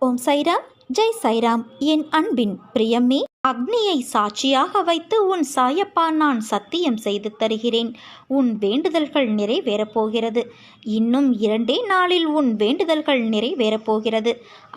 ஓம் சைராம், ஜெய் சைராம். என் அன்பின் பிரியமே, அக்னியை சாட்சியாக வைத்து உன் சாயப்பா நான் சத்தியம் செய்து தருகிறேன். உன் வேண்டுதல்கள் நிறைவேறப் போகிறது. இன்னும் 2 நாளில் உன் வேண்டுதல்கள் நிறைவேறப் போகிறது.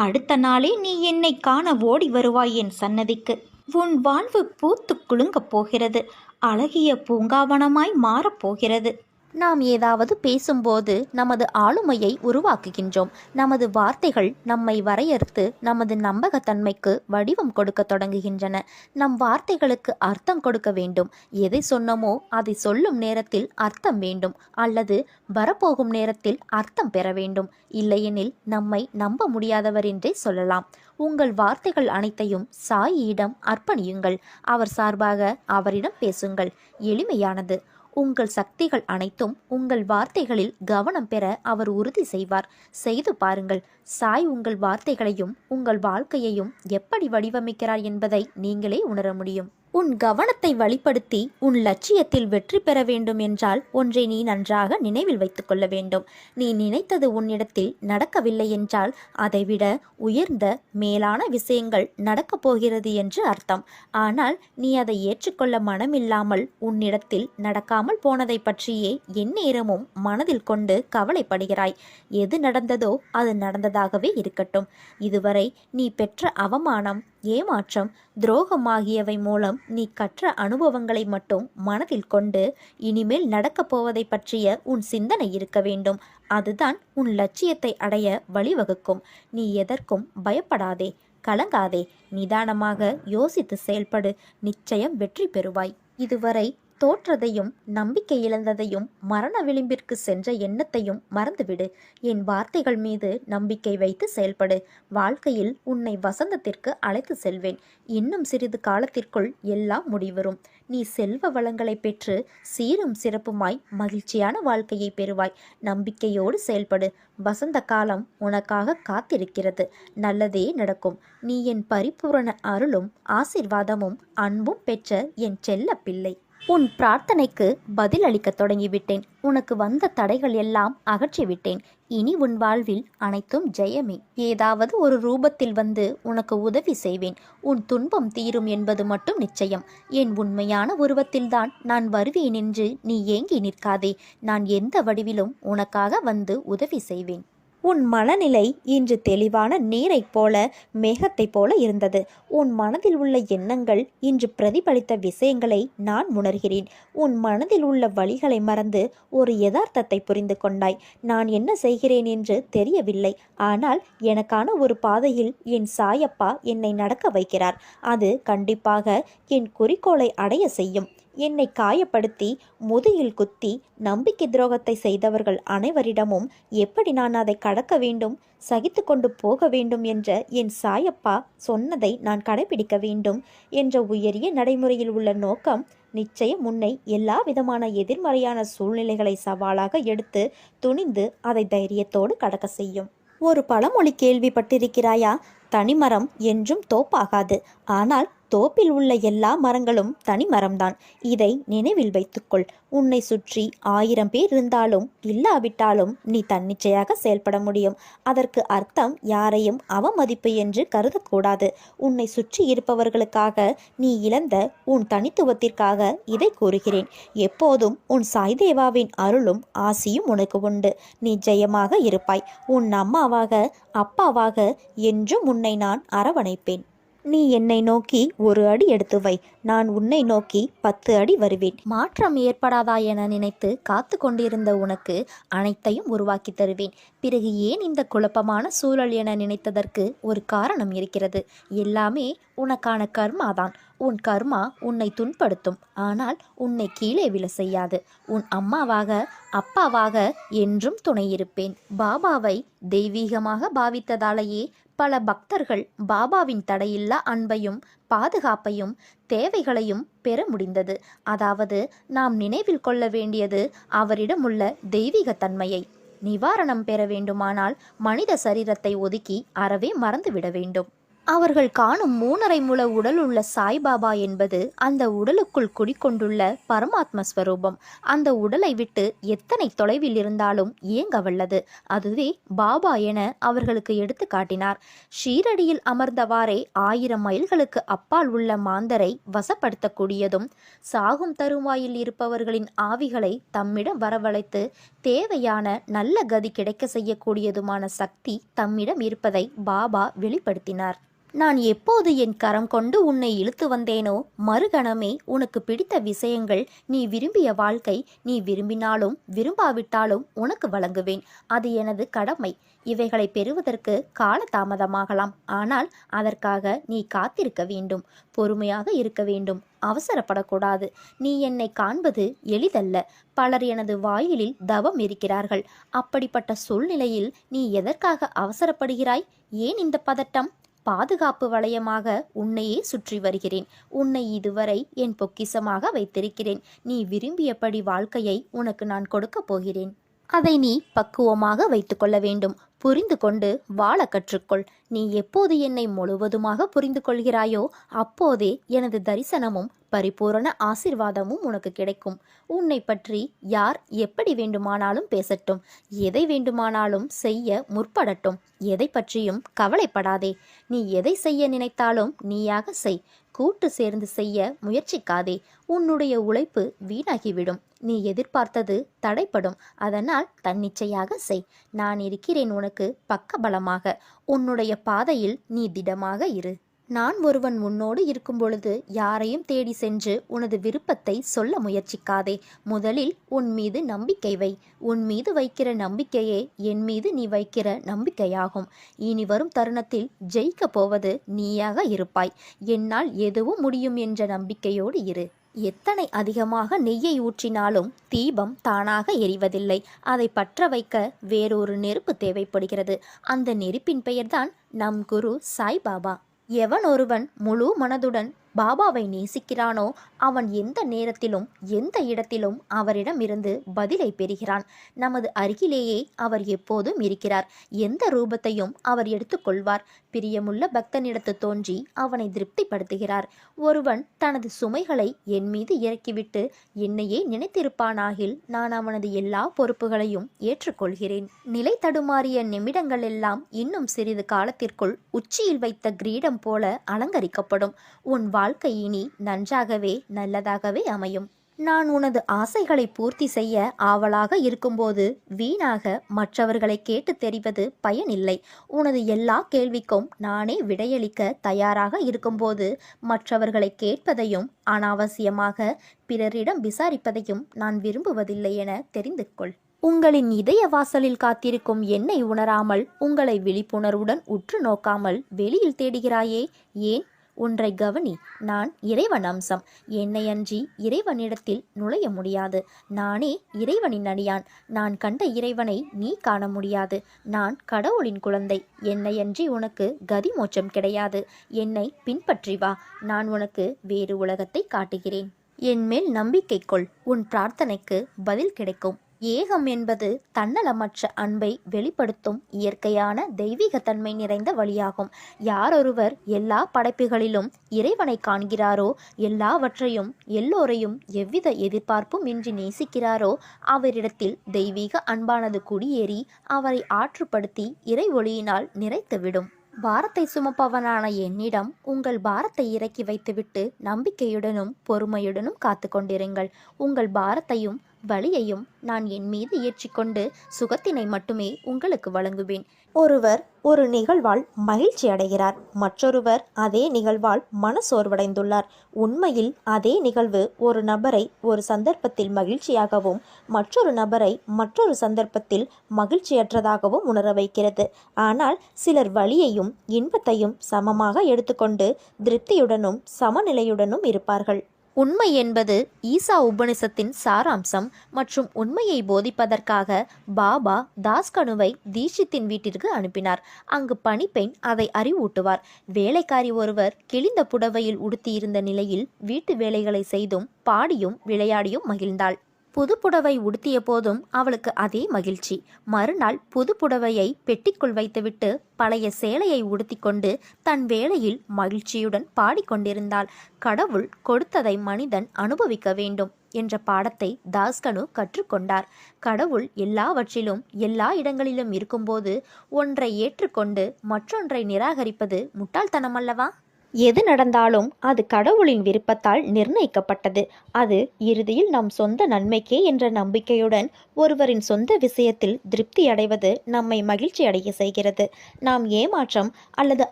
அடுத்த நாளே நீ என்னை காண ஓடி வருவாய் என் சன்னதிக்கு. உன் வாழ்வு பூத்து குலுங்கப் போகிறது. அழகிய பூங்காவனமாய் மாறப்போகிறது. நாம் ஏதாவது பேசும்போது நமது ஆளுமையை உருவாக்குகின்றோம். நமது வார்த்தைகள் நம்மை வரையறுத்து நமது நம்பகத்தன்மைக்கு வடிவம் கொடுக்க தொடங்குகின்றன. நம் வார்த்தைகளுக்கு அர்த்தம் கொடுக்க வேண்டும். எதை சொன்னமோ அதை சொல்லும் நேரத்தில் அர்த்தம் வேண்டும், அல்லது வரப்போகும் நேரத்தில் அர்த்தம் பெற வேண்டும். இல்லையெனில் நம்மை நம்ப முடியாதவர் என்றே சொல்லலாம். உங்கள் வார்த்தைகள் அனைத்தையும் சாயியிடம் அர்ப்பணியுங்கள். அவர் சார்பாக அவரிடம் பேசுங்கள். எளிமையானது. உங்கள் சக்திகள் அனைத்தும் உங்கள் வார்த்தைகளில் கவனம் பெற அவர் உறுதி செய்வார். செய்து பாருங்கள். சாய் உங்கள் வார்த்தைகளையும் உங்கள் வாழ்க்கையையும் எப்படி வடிவமைக்கிறார் என்பதை நீங்களே உணர முடியும். உன் கவனத்தை வழிப்படுத்தி உன் லட்சியத்தில் வெற்றி பெற வேண்டும் என்றால் ஒன்றை நீ நன்றாக நினைவில் வைத்துக் கொள்ள வேண்டும். நீ நினைத்தது உன்னிடத்தில் நடக்கவில்லை என்றால் அதைவிட உயர்ந்த மேலான விஷயங்கள் நடக்கப் போகிறது என்று அர்த்தம். ஆனால் நீ அதை ஏற்றுக்கொள்ள மனமில்லாமல் உன்னிடத்தில் நடக்காமல் போனதை பற்றியே எந்நேரமும் மனதில் கொண்டு கவலைப்படுகிறாய். எது நடந்ததோ அது நடந்ததாகவே இருக்கட்டும். இதுவரை நீ பெற்ற அவமானம், ஏமாற்றம், துரோகம் ஆகியவை மூலம் நீ கற்ற அனுபவங்களை மட்டும் மனதில் கொண்டு இனிமேல் நடக்கப் போவதை பற்றிய உன் சிந்தனை இருக்க வேண்டும். அதுதான் உன் லட்சியத்தை அடைய வழிவகுக்கும். நீ எதற்கும் பயப்படாதே, கலங்காதே. நிதானமாக யோசித்து செயல்படு. நிச்சயம் வெற்றி பெறுவாய். இதுவரை தோற்றதையும் நம்பிக்கை இழந்ததையும் மரண விளிம்பிற்கு சென்ற எண்ணத்தையும் மறந்துவிடு. என் வார்த்தைகள் மீது நம்பிக்கை வைத்து செயல்படு. வாழ்க்கையில் உன்னை வசந்தத்திற்கு அழைத்து செல்வேன். இன்னும் சிறிது காலத்திற்குள் எல்லாம் முடிவரும். நீ செல்வ வளங்களை பெற்று சீரும் சிறப்புமாய் மகிழ்ச்சியான வாழ்க்கையை பெறுவாய். நம்பிக்கையோடு செயல்படு. வசந்த காலம் உனக்காக காத்திருக்கிறது. நல்லதே நடக்கும். நீ என் பரிபூரண அருளும் ஆசீர்வாதமும் அன்பும் பெற்ற என் செல்ல பிள்ளை. உன் பிரார்த்தனைக்கு பதில் அளிக்க தொடங்கிவிட்டேன். உனக்கு வந்த தடைகள் எல்லாம் அகற்றிவிட்டேன். இனி உன் வாழ்வில் அனைத்தும் ஜெயமே. ஏதாவது ஒரு ரூபத்தில் வந்து உனக்கு உதவி செய்வேன். உன் துன்பம் தீரும் என்பது மட்டும் நிச்சயம். என் உண்மையான உருவத்தில்தான் நான் வருவேன் என்று நீ ஏங்கி நிற்காதே. நான் எந்த வடிவிலும் உனக்காக வந்து உதவி செய்வேன். உன் மனநிலை இன்று தெளிவான நீரைப் போல, மேகத்தைப் போல இருந்தது. உன் மனதில் உள்ள எண்ணங்கள் இன்று பிரதிபலித்த விஷயங்களை நான் உணர்கிறேன். உன் மனதில் உள்ள வழிகளை மறந்து ஒரு யதார்த்தத்தை புரிந்து கொண்டாய். நான் என்ன செய்கிறேன் என்று தெரியவில்லை. ஆனால் எனக்கான ஒரு பாதையில் என் சாயப்பா என்னை நடக்க வைக்கிறார். அது கண்டிப்பாக என் குறிக்கோளை அடைய செய்யும். என்னை காயப்படுத்தி முதுகில் குத்தி நம்பிக்கை துரோகத்தை செய்தவர்கள் அனைவரிடமும் எப்படி நான் அதை கடக்க வேண்டும், சகித்து கொண்டு போக வேண்டும் என்ற என் சாயப்பா சொன்னதை நான் கடைபிடிக்க வேண்டும் என்ற உயரிய நடைமுறையில் உள்ள நோக்கம் நிச்சயம் உன்னை எல்லா விதமான எதிர்மறையான சூழ்நிலைகளை சவாலாக எடுத்து துணிந்து அதை தைரியத்தோடு கடக்க செய்யும். ஒரு பழமொழி கேள்விப்பட்டிருக்கிறாயா? தனிமரம் என்றும் தோப்பாகாது. ஆனால் தோப்பில் உள்ள எல்லா மரங்களும் தனி மரம்தான். இதை நினைவில் வைத்துக்கொள். உன்னை சுற்றி 1000 பேர் இருந்தாலும் இல்லாவிட்டாலும் நீ தன்னிச்சையாக செயல்பட முடியும். அதற்கு அர்த்தம் யாரையும் அவமதிப்பு என்று கருதக்கூடாது. உன்னை சுற்றி இருப்பவர்களுக்காக நீ இழந்த உன் தனித்துவத்திற்காக இதை கூறுகிறேன். எப்போதும் உன் சாய்தேவாவின் அருளும் ஆசியும் உனக்கு உண்டு. நீ ஜெயமாக இருப்பாய். உன் அம்மாவாக அப்பாவாக என்றும் உன்னை நான் அரவணைப்பேன். நீ என்னை நோக்கி 1 அடி எடுத்து வை. நான் உன்னை நோக்கி 10 அடி வருவேன். மாற்றம் ஏற்படாதா என நினைத்து காத்து கொண்டிருந்த உனக்கு அனைத்தையும் உருவாக்கி தருவேன். பிறகு ஏன் இந்த குழப்பமான சூழல் என நினைத்ததற்கு ஒரு காரணம் இருக்கிறது. எல்லாமே உனக்கான கர்மாதான். உன் கர்மா உன்னை துன்படுத்தும், ஆனால் உன்னை கீழே விழ செய்யாது. உன் அம்மாவாக அப்பாவாக என்றும் துணையிருப்பேன். பாபாவை தெய்வீகமாக பாவித்ததாலேயே பல பக்தர்கள் பாபாவின் தடையில்லா அன்பையும் பாதுகாப்பையும் தேவைகளையும் பெற முடிந்தது. அதாவது நாம் நினைவில் கொள்ள வேண்டியது அவரிடமுள்ள தெய்வீகத்தன்மையை. நிவாரணம் பெற வேண்டுமானால் மனித சரீரத்தை ஒதுக்கி அறவே மறந்துவிட வேண்டும். அவர்கள் காணும் 3.5 முழ உடல் உள்ள சாய்பாபா என்பது அந்த உடலுக்குள் குடிக்கொண்டுள்ள பரமாத்ம ஸ்வரூபம். அந்த உடலை விட்டு எத்தனை தொலைவில் இருந்தாலும் இயங்க வல்லது. அதுவே பாபா என அவர்களுக்கு எடுத்து காட்டினார். ஷீரடியில் அமர்ந்தவாறே 1000 மைல்களுக்கு அப்பால் உள்ள மாந்தரை வசப்படுத்தக்கூடியதும், சாகும் தருவாயில் இருப்பவர்களின் ஆவிகளை தம்மிடம் வரவழைத்து தேவையான நல்ல கதி கிடைக்க செய்யக்கூடியதுமான சக்தி தம்மிடம் இருப்பதை பாபா வெளிப்படுத்தினார். நான் எப்போது என் கரம் கொண்டு உன்னை இழுத்து வந்தேனோ, மறுகணமே உனக்கு பிடித்த விஷயங்கள், நீ விரும்பிய வாழ்க்கை, நீ விரும்பினாலும் விரும்பாவிட்டாலும் உனக்கு வழங்குவேன். அது எனது கடமை. இவைகளை பெறுவதற்கு கால தாமதமாகலாம். ஆனால் அதற்காக நீ காத்திருக்க வேண்டும், பொறுமையாக இருக்க வேண்டும், அவசரப்படக்கூடாது. நீ என்னை காண்பது எளிதல்ல. பலர் எனது வாயிலில் தவம் இருக்கிறார்கள். அப்படிப்பட்ட சூழ்நிலையில் நீ எதற்காக அவசரப்படுகிறாய்? ஏன் இந்த பதட்டம்? பாதுகாப்பு வளையமாக உன்னையே சுற்றி வருகிறேன். உன்னை இதுவரை என் பொக்கிஷமாக வைத்திருக்கிறேன். நீ விரும்பியபடி வாழ்க்கையை உனக்கு நான் கொடுக்கப் போகிறேன். அதை நீ பக்குவமாக வைத்துக்கொள்ள வேண்டும். புரிந்து கொண்டு வாழ கற்றுக்கொள். நீ எப்போது என்னை முழுவதுமாக புரிந்து கொள்கிறாயோ அப்போதே எனது தரிசனமும் பரிபூரண ஆசிர்வாதமும் உனக்கு கிடைக்கும். உன்னை பற்றி யார் எப்படி வேண்டுமானாலும் பேசட்டும், எதை வேண்டுமானாலும் செய்ய முற்படட்டும், எதை பற்றியும் கவலைப்படாதே. நீ எதை செய்ய நினைத்தாலும் நீயாக செய். கூட்டு சேர்ந்து செய்ய முயற்சிக்காதே. உன்னுடைய உழைப்பு வீணாகிவிடும். நீ எதிர்பார்த்தது தடைப்படும். அதனால் தன்னிச்சையாக செய். நான் இருக்கிறேன் உனக்கு பக்கபலமாக. உன்னுடைய பாதையில் நீ திடமாக இரு. நான் ஒருவன் உன்னோடு இருக்கும் பொழுது யாரையும் தேடி சென்று உனது விருப்பத்தை சொல்ல முயற்சிக்காதே. முதலில் உன் மீது நம்பிக்கை வை. உன் மீது வைக்கிற நம்பிக்கையே என் மீது நீ வைக்கிற நம்பிக்கையாகும். இனி வரும் தருணத்தில் ஜெயிக்கப் போவது நீயாக இருப்பாய். என்னால் எதுவும் முடியும் என்ற நம்பிக்கையோடு இரு. எத்தனை அதிகமாக நெய்யை ஊற்றினாலும் தீபம் தானாக எரிவதில்லை. அதை பற்ற வைக்க வேறொரு நெருப்பு தேவைப்படுகிறது. அந்த நெருப்பின் பெயர்தான் நம் குரு சாய்பாபா. எவன் ஒருவன் முழு மனதுடன் பாபாவை நேசிக்கிறானோ அவன் எந்த நேரத்திலும் எந்த இடத்திலும் அவரிடமிருந்து பதிலை பெறுகிறான். நமது அருகிலேயே அவர் எப்போதும் இருக்கிறார். எந்த ரூபத்தையும் அவர் எடுத்துக்கொள்வார். பிரியமுள்ள பக்தனிடத்து தோன்றி அவனை திருப்திப்படுத்துகிறார். ஒருவன் தனது சுமைகளை என் மீது இறக்கிவிட்டு என்னையே நினைத்திருப்பானாகில் நான் அவனது எல்லா பொறுப்புகளையும் ஏற்றுக்கொள்கிறேன். நிலை தடுமாறிய நிமிடங்கள் எல்லாம் இன்னும் சிறிது காலத்திற்குள் உச்சியில் வைத்த கிரீடம் போல அலங்கரிக்கப்படும். உன் வாழ்க்கை இனி நன்றாகவே நல்லதாகவே அமையும். நான் உனது ஆசைகளை பூர்த்தி செய்ய ஆவலாக இருக்கும்போது வீணாக மற்றவர்களை கேட்டு தெரிவது பயனில்லை. உனது எல்லா கேள்விக்கும் நானே விடையளிக்க தயாராக இருக்கும்போது மற்றவர்களை கேட்பதையும் அனாவசியமாக பிறரிடம் விசாரிப்பதையும் நான் விரும்புவதில்லை என தெரிந்து கொள். உங்களின் இதய வாசலில் காத்திருக்கும் என்னை உணராமல், உங்களை விழிப்புணர்வுடன் உற்று நோக்காமல் வெளியில் தேடுகிறாயே, ஏன்? ஒன்றை கவனி. நான் இறைவன் அம்சம். என்னை அன்றி இறைவனிடத்தில் நுழைய முடியாது. நானே இறைவனின் அடியான். நான் கண்ட இறைவனை நீ காண முடியாது. நான் கடவுளின் குழந்தை. என்னை அன்றி உனக்கு கதி மோட்சம் கிடையாது. என்னை பின்பற்றி வா. நான் உனக்கு வேறு உலகத்தை காட்டுகிறேன். என் மேல் நம்பிக்கை கொள். உன் பிரார்த்தனைக்கு பதில் கிடைக்கும். ஏகம் என்பது தன்னலமற்ற அன்பை வெளிப்படுத்தும் இயற்கையான தெய்வீகத்தன்மை நிறைந்த வழியாகும். யாரொருவர் எல்லா படைப்புகளிலும் இறைவனை காண்கிறாரோ, எல்லாவற்றையும் எல்லோரையும் எவ்வித எதிர்பார்ப்பும் இன்றி நேசிக்கிறாரோ, அவரிடத்தில் தெய்வீக அன்பானது குடியேறி அவரை ஆற்றுப்படுத்தி இறை ஒளியினால் நிறைத்துவிடும். பாரத்தை சுமப்பவனான என்னிடம் உங்கள் பாரத்தை இறக்கி வைத்துவிட்டு நம்பிக்கையுடனும் பொறுமையுடனும் காத்து கொண்டிருங்கள். உங்கள் பாரத்தையும் வலியையும் நான் என் மீது ஏற்றிக்கொண்டு சுகத்தினை மட்டுமே உங்களுக்கு வழங்குவேன். ஒருவர் ஒரு நிகழ்வால் மகிழ்ச்சி அடைகிறார். மற்றொருவர் அதே நிகழ்வால் மனசோர்வடைந்துள்ளார். உண்மையில் அதே நிகழ்வு ஒரு நபரை ஒரு சந்தர்ப்பத்தில் மகிழ்ச்சியாகவும் மற்றொரு நபரை மற்றொரு சந்தர்ப்பத்தில் மகிழ்ச்சியற்றதாகவும் உணர வைக்கிறது. ஆனால் சிலர் வலியையும் இன்பத்தையும் சமமாக எடுத்துக்கொண்டு திருப்தியுடனும் சமநிலையுடனும் இருப்பார்கள். உண்மை என்பது ஈசா உபனிஷத்தின் சாராம்சம் மற்றும் உண்மையை போதிப்பதற்காக பாபா தாஸ்கனுவை தீட்சித்தின் வீட்டிற்கு அனுப்பினார். அங்கு பணிப்பெண் அதை அறிவூட்டுவார். வேலைக்காரி ஒருவர் கிழிந்த புடவையில் உடுத்தியிருந்த நிலையில் வீட்டு வேலைகளை செய்தும் பாடியும் விளையாடியும் மகிழ்ந்தாள். புது புடவை உடுத்திய போதும் அவளுக்கு அதே மகிழ்ச்சி. மறுநாள் புது புடவையை பெட்டிக்குள் வைத்துவிட்டு பழைய சேலையை உடுத்திக்கொண்டு தன் வேளையில் மகிழ்ச்சியுடன் பாடிக்கொண்டிருந்தாள். கடவுள் கொடுத்ததை மனிதன் அனுபவிக்க வேண்டும் என்ற பாடத்தை தாஸ்கனு கற்றுக்கொண்டார். கடவுள் எல்லாவற்றிலும் எல்லா இடங்களிலும் இருக்கும்போது ஒன்றை ஏற்றுக்கொண்டு மற்றொன்றை நிராகரிப்பது முட்டாள்தனமல்லவா? எது நடந்தாலும் அது கடவுளின் விருப்பத்தால் நிர்ணயிக்கப்பட்டது. அது இறுதியில் நம் சொந்த நன்மைக்கே என்ற நம்பிக்கையுடன் ஒருவரின் சொந்த விஷயத்தில் திருப்தி அடைவது நம்மை மகிழ்ச்சி அடைய செய்கிறது. நாம் ஏமாற்றம் அல்லது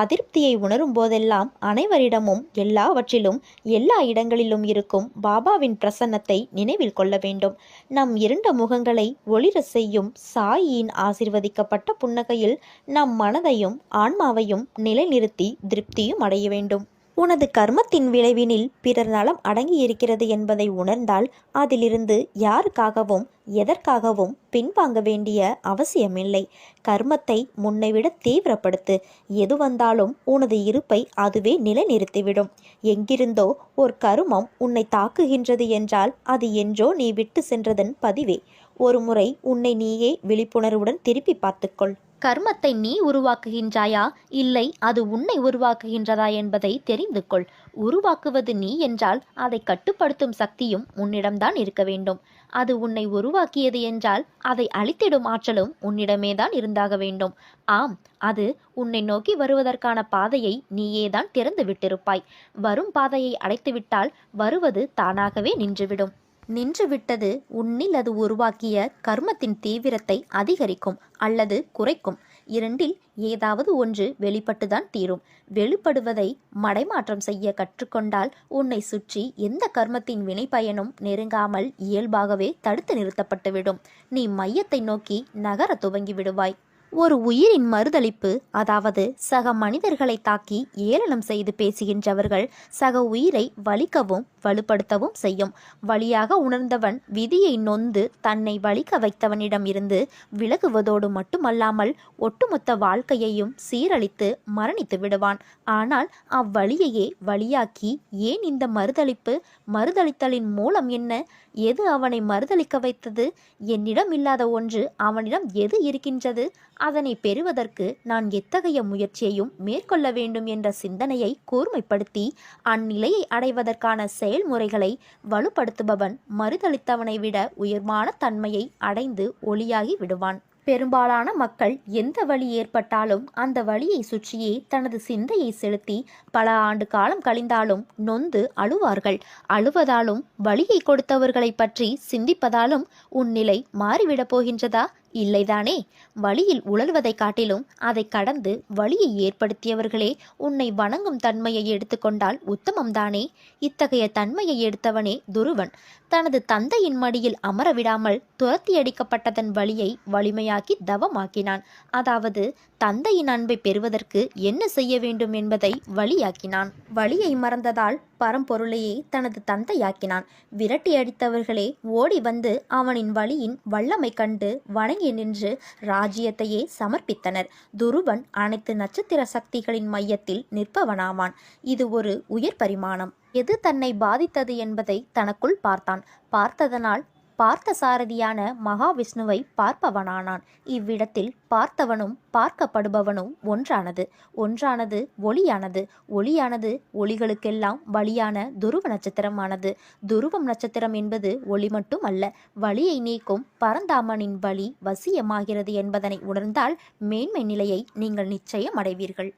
அதிருப்தியை உணரும் போதெல்லாம் அனைவரிடமும் எல்லாவற்றிலும் எல்லா இடங்களிலும் இருக்கும் பாபாவின் பிரசன்னத்தை நினைவில் கொள்ள வேண்டும். நம் இருண்ட முகங்களை ஒளிர செய்யும் சாயியின் ஆசிர்வதிக்கப்பட்ட புன்னகையில் நம் மனதையும் ஆன்மாவையும் நிலைநிறுத்தி திருப்தியும் அடைய வேண்டும். உனது கர்மத்தின் விளைவினில் பிறர் நலம் அடங்கியிருக்கிறது என்பதை உணர்ந்தால் அதிலிருந்து யாருக்காகவும் எதற்காகவும் பின்வாங்க வேண்டிய அவசியமில்லை. கர்மத்தை முன்னைவிட தீவிரப்படுத்து. எது வந்தாலும் உனது இருப்பை அதுவே நிலைநிறுத்திவிடும். எங்கிருந்தோ ஒரு கருமம் உன்னை தாக்குகின்றது என்றால் அது என்றோ நீ விட்டு சென்றதன் பதிவே. ஒரு முறை உன்னை நீயே விழிப்புணர்வுடன் திருப்பி பார்த்துக்கொள். கர்மத்தை நீ உருவாக்குகின்றாயா இல்லை அது உன்னை உருவாக்குகின்றதா என்பதை தெரிந்து கொள். உருவாக்குவது நீ என்றால் அதை கட்டுப்படுத்தும் சக்தியும் உன்னிடம்தான் இருக்க வேண்டும். அது உன்னை உருவாக்கியது என்றால் அதை அழித்திடும் ஆற்றலும் உன்னிடமேதான் இருந்தாக வேண்டும். ஆம், அது உன்னை நோக்கி வருவதற்கான பாதையை நீயேதான் திறந்து விட்டிருப்பாய். வரும் பாதையை அடைத்துவிட்டால் வருவது தானாகவே நின்றுவிடும். நின்றுவிட்டது உன்னில் அது உருவாக்கிய கர்மத்தின் தீவிரத்தை அதிகரிக்கும் அல்லது குறைக்கும். இரண்டில் ஏதாவது ஒன்று வெளிப்பட்டுதான் தீரும். வெளிப்படுவதை மடைமாற்றம் செய்ய கற்றுக்கொண்டால் உன்னை சுற்றி எந்த கர்மத்தின் வினைப்பயனும் நெருங்காமல் இயல்பாகவே தடுத்து நிறுத்தப்பட்டுவிடும். நீ மையத்தை நோக்கி நகர துவங்கி விடுவாய். ஒரு உயிரின் மறுதலிப்பு, அதாவது சக மனிதர்களை தாக்கி ஏளனம் செய்து பேசுகின்றவர்கள் சக உயிரை வலிக்கவும் வலுப்படுத்தவும் செய்யும். வலியாக உணர்ந்தவன் விதியை நொந்து தன்னை வலிக்க வைத்தவனிடம் இருந்து விலகுவதோடு மட்டுமல்லாமல் ஒட்டுமொத்த வாழ்க்கையையும் சீரழித்து மரணித்து விடுவான். ஆனால் அவ்வழியையே வலியாக்கி ஏன் இந்த மறுதலிப்பு? மறுதளித்தலின் மூலம் என்ன? எது அவனை மறுதளிக்க வைத்தது? என்னிடம் இல்லாத ஒன்று அவனிடம் எது இருக்கின்றது? அதனை பெறுவதற்கு நான் எத்தகைய முயற்சியையும் மேற்கொள்ள வேண்டும் என்ற சிந்தனையை கூர்மைப்படுத்தி அந்நிலையை அடைவதற்கான செயல்முறைகளை வலுப்படுத்துபவன் மறுதளித்தவனை விட உயர்வான தன்மையை அடைந்து ஒளியாகி விடுவான். பெரும்பாலான மக்கள் எந்த வழி ஏற்பட்டாலும் அந்த வழியை சுற்றியே தனது சிந்தையை செலுத்தி பல ஆண்டு காலம் கழிந்தாலும் நொந்து அழுவார்கள். அழுவதாலும் வழியை கொடுத்தவர்களை பற்றி சிந்திப்பதாலும் உன் நிலை மாறிவிடப் போகின்றதா? இல்லைதானே? வழியில் உழல்வதை காட்டிலும் அதை கடந்து வழியை ஏற்படுத்தியவர்களே உன்னை வணங்கும் தன்மையை எடுத்துக்கொண்டால் உத்தமம்தானே? இத்தகைய தன்மையை எடுத்தவனே துருவன். தனது தந்தையின் மடியில் அமரவிடாமல் துரத்தி அடிக்கப்பட்டதன் வழியை வலிமையாக்கி தவமாக்கினான். அதாவது தந்தையின் அன்பை பெறுவதற்கு என்ன செய்ய வேண்டும் என்பதை வழியாக்கினான். வழியை மறந்ததால் பரம்பொருளையே தனது தந்தையாக்கினான். விரட்டி அடித்தவர்களே ஓடி வந்து அவனின் வழியின் வல்லமை கண்டு வணங்கி நின்று ராஜ்யத்தையே சமர்ப்பித்தனர். துருவன் அனைத்து நட்சத்திர சக்திகளின் மையத்தில் நிற்பவனாவான். இது ஒரு உயர் பரிமாணம். எது தன்னை பாதித்தது என்பதை தனக்குள் பார்த்தான். பார்த்ததனால் பார்த்த சாரதியான மகாவிஷ்ணுவை பார்ப்பவனானான். இவ்விடத்தில் பார்த்தவனும் பார்க்கப்படுபவனும் ஒன்றானது ஒளியானது. ஒளியானது ஒளிகளுக்கெல்லாம் வழியான துருவ நட்சத்திரமானது. துருவம் நட்சத்திரம் என்பது ஒளி மட்டும் அல்ல, வழியை நீக்கும் பரந்தாமனின் வழி வசியமாகிறது என்பதனை உணர்ந்தால் மேன்மை நிலையை நீங்கள் நிச்சயம் அடைவீர்கள்.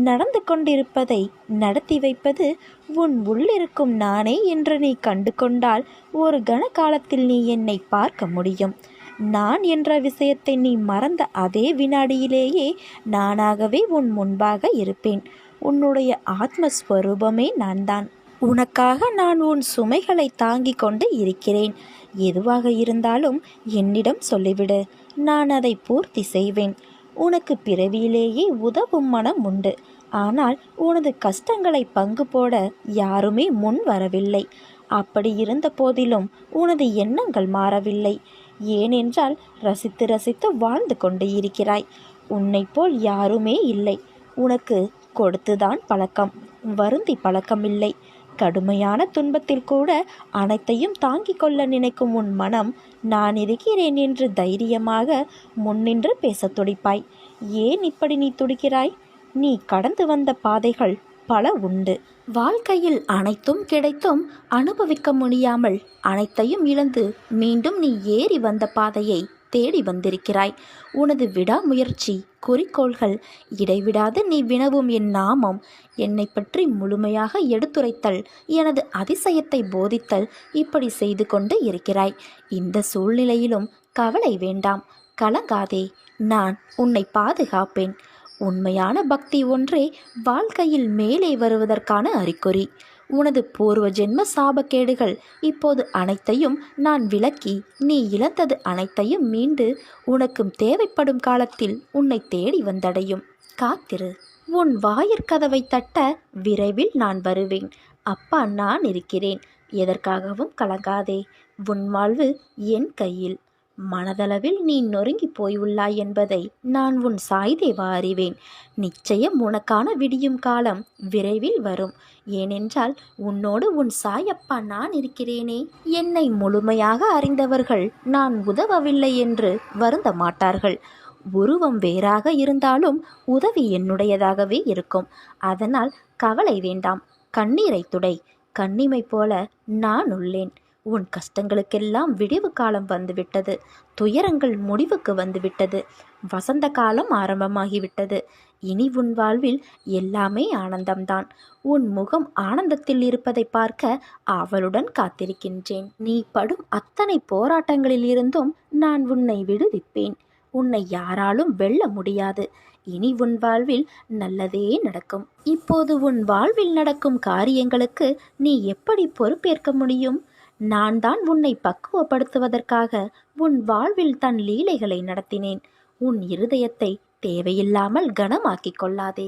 நடந்து கொண்டிருப்பதை நடத்தி வைப்பது உன் உள்ளிருக்கும் நானே என்று நீ கண்டு கொண்டால் ஒரு கண காலத்தில் நீ என்னை பார்க்க முடியும். நான் என்ற விஷயத்தை நீ மறந்த அதே வினாடியிலேயே நானாகவே உன் முன்பாக இருப்பேன். உன்னுடைய ஆத்மஸ்வரூபமே நான் தான். உனக்காக நான் உன் சுமைகளை தாங்கிக் கொண்டு இருக்கிறேன். எதுவாக இருந்தாலும் என்னிடம் சொல்லிவிடு, நான் அதை பூர்த்தி செய்வேன். உனக்கு பிறவியிலேயே உதவும் மனம் உண்டு. ஆனால் உனது கஷ்டங்களை பங்கு போட யாருமே முன் வரவில்லை. அப்படி இருந்த போதிலும் உனது எண்ணங்கள் மாறவில்லை. ஏனென்றால் ரசித்து ரசித்து வாழ்ந்து கொண்டு இருக்கிறாய். உன்னை போல் யாருமே இல்லை. உனக்கு கொடுத்துதான் பழக்கம், வருந்தி பழக்கமில்லை. கடுமையான துன்பத்தில் கூட அனைத்தையும் தாங்கிக் கொள்ள நினைக்கும் உன் மனம் நான் இருக்கிறேன் என்று தைரியமாக முன்னின்று பேசத் துடிப்பாய். ஏன் இப்படி நீ துடிக்கிறாய்? நீ கடந்து வந்த பாதைகள் பல உண்டு. வாழ்க்கையில் அனைத்தும் கிடைத்தும் அனுபவிக்க முடியாமல் அனைத்தையும் இழந்து மீண்டும் நீ ஏறி வந்த பாதையை தேடி வந்திருக்கிறாய். உனது விடாமுயற்சி, குறிக்கோள்கள், இடைவிடாது நீ வினவும் என் நாமம், என்னை பற்றி முழுமையாக எடுத்துரைத்தல், எனது அதிசயத்தை போதித்தல், இப்படி செய்து கொண்டு இருக்கிறாய். இந்த சூழ்நிலையிலும் கவலை வேண்டாம், கலங்காதே. நான் உன்னை பாதுகாப்பேன். உண்மையான பக்தி ஒன்றே வாழ்க்கையில் மேலே வருவதற்கான அறிகுறி. உனது பூர்வ ஜென்ம சாபக்கேடுகள் இப்போது அனைத்தையும் நான் விலக்கி நீ இழந்தது அனைத்தையும் மீண்டு உனக்கு தேவைப்படும் காலத்தில் உன்னை தேடி வந்தடையும். காத்திரு. உன் வாயிற்கதவை தட்ட விரைவில் நான் வருவேன். அப்பா நான் இருக்கிறேன். எதற்காகவும் கலங்காதே. உன் வாழ்வு என் கையில். மனதளவில் நீ நொறுங்கி போயுள்ளாய் என்பதை நான் உன் சாய்தேவா அறிவேன். நிச்சயம் உனக்கான விடியும் காலம் விரைவில் வரும். ஏனென்றால் உன்னோடு உன் சாயப்பா நான் இருக்கிறேனே. என்னை முழுமையாக அறிந்தவர்கள் நான் உதவவில்லை என்று வருந்த மாட்டார்கள். உருவம் வேறாக இருந்தாலும் உதவி என்னுடையதாகவே இருக்கும். அதனால் கவலை வேண்டாம். கண்ணீரை துடை. கண்ணிமை போல நான் உள்ளேன். உன் கஷ்டங்களுக்கெல்லாம் விடிவு காலம் வந்துவிட்டது. துயரங்கள் முடிவுக்கு வந்துவிட்டது. வசந்த காலம் ஆரம்பமாகிவிட்டது. இனி உன் வாழ்வில் எல்லாமே ஆனந்தம்தான். உன் முகம் ஆனந்தத்தில் இருப்பதை பார்க்க அவளுடன் காத்திருக்கின்றேன். நீ படும் அத்தனை போராட்டங்களில் இருந்தும் நான் உன்னை விடுவிப்பேன். உன்னை யாராலும் வெல்ல முடியாது. இனி உன் வாழ்வில் நல்லதே நடக்கும். இப்போது உன் வாழ்வில் நடக்கும் காரியங்களுக்கு நீ எப்படி பொறுப்பேற்க முடியும்? நான் தான் உன்னை பக்குவப்படுத்துவதற்காக உன் வாழ்வில் தன் லீலைகளை நடத்தினேன். உன் இருதயத்தை தேவையில்லாமல் கனமாக்கிக் கொள்ளாதே.